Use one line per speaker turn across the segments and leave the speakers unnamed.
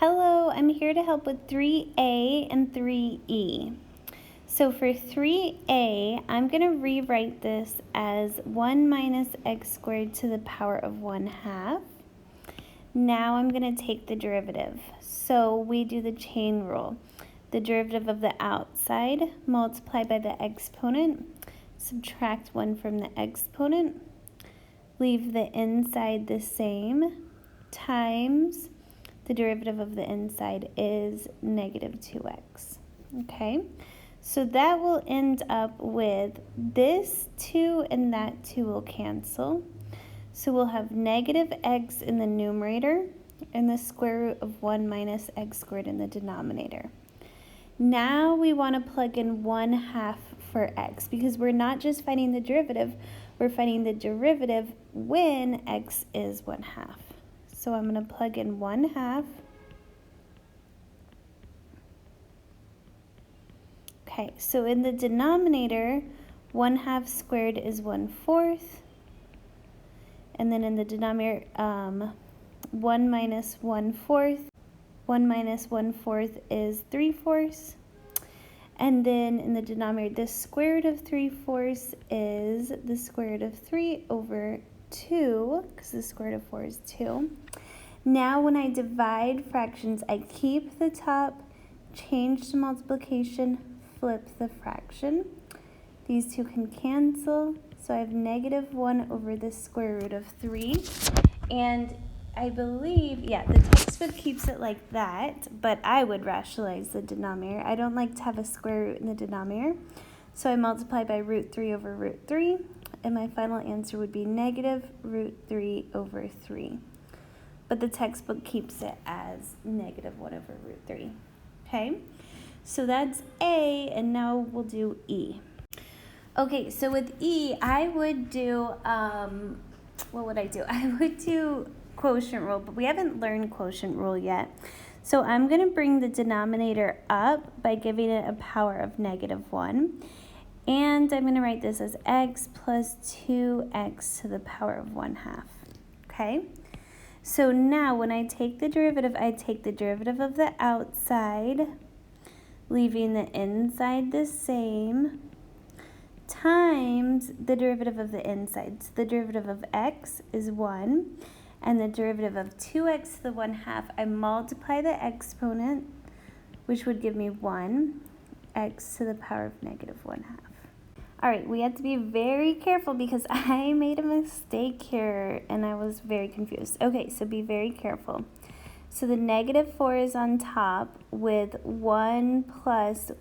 Hello, I'm here to help with 3a and 3e. So for 3a, I'm going to rewrite this as 1 minus x squared to the power of 1/2. Now I'm going to take the derivative. So we do the chain rule. The derivative of the outside, multiply by the exponent, subtract 1 from the exponent, leave the inside the same, times the derivative of the inside is negative 2x. Okay, so that will end up with this 2 and that 2 will cancel. So we'll have negative x in the numerator and the square root of 1 minus x squared in the denominator. Now we want to plug in 1/2 for x because we're not just finding the derivative, we're finding the derivative when x is 1/2. So I'm going to plug in 1/2. Okay, so in the denominator, 1/2 squared is 1/4. And then in the denominator, 1 minus 1/4. 1 minus 1/4 is 3/4. And then in the denominator, the square root of 3/4 is the square root of 3 over 2, because the square root of 4 is 2. Now when I divide fractions, I keep the top, change to multiplication, flip the fraction. These two can cancel, so I have negative 1 over the square root of 3. And I believe, yeah, the textbook keeps it like that, but I would rationalize the denominator. I don't like to have a square root in the denominator. So I multiply by root 3 over root 3, and my final answer would be negative root 3 over 3. But the textbook keeps it as negative 1 over root 3. Okay, so that's A, and now we'll do E. Okay, so with E, I would do, what would I do? I would do quotient rule, but we haven't learned quotient rule yet. So I'm going to bring the denominator up by giving it a power of negative 1. And I'm going to write this as x plus 2x to the power of 1/2. Okay? So now when I take the derivative, I take the derivative of the outside, leaving the inside the same, times the derivative of the inside. So the derivative of x is 1, and the derivative of 2x to the 1/2, I multiply the exponent, which would give me 1, x to the power of negative 1/2. All right, we have to be very careful because I made a mistake here and I was very confused. Okay, so be very careful. So the negative 4 is on top with 1 plus,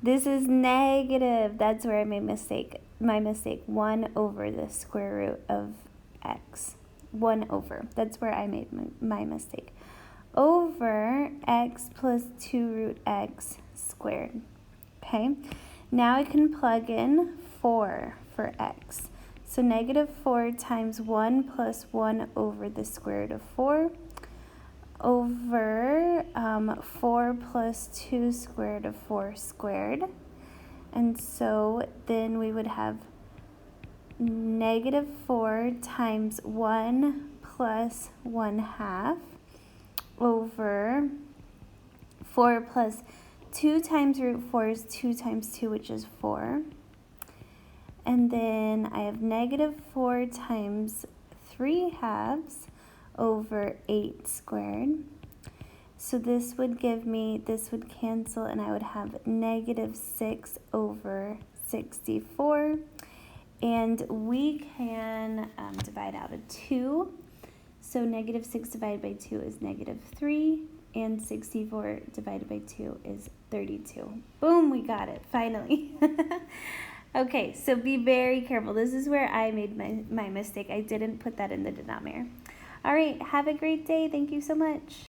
this is negative, that's where I made my mistake, 1 over the square root of x. 1 over, that's where I made my mistake. Over x plus 2 root x squared, okay? Now I can plug in 4 for x. So negative 4 times 1 plus 1 over the square root of 4 over 4 plus 2 square root of 4 squared. And so then we would have negative 4 times 1 plus 1/2 over 4 plus 2 times root 4 is 2 times 2, which is 4. And then I have negative 4 times 3/2 over 8 squared. So this would give me, this would cancel, and I would have negative 6 over 64. And we can divide out a 2. So negative 6 divided by 2 is negative 3. And 64 divided by 2 is 32. Boom, we got it, finally. Okay, so be very careful. This is where I made my mistake. I didn't put that in the denominator. All right, have a great day. Thank you so much.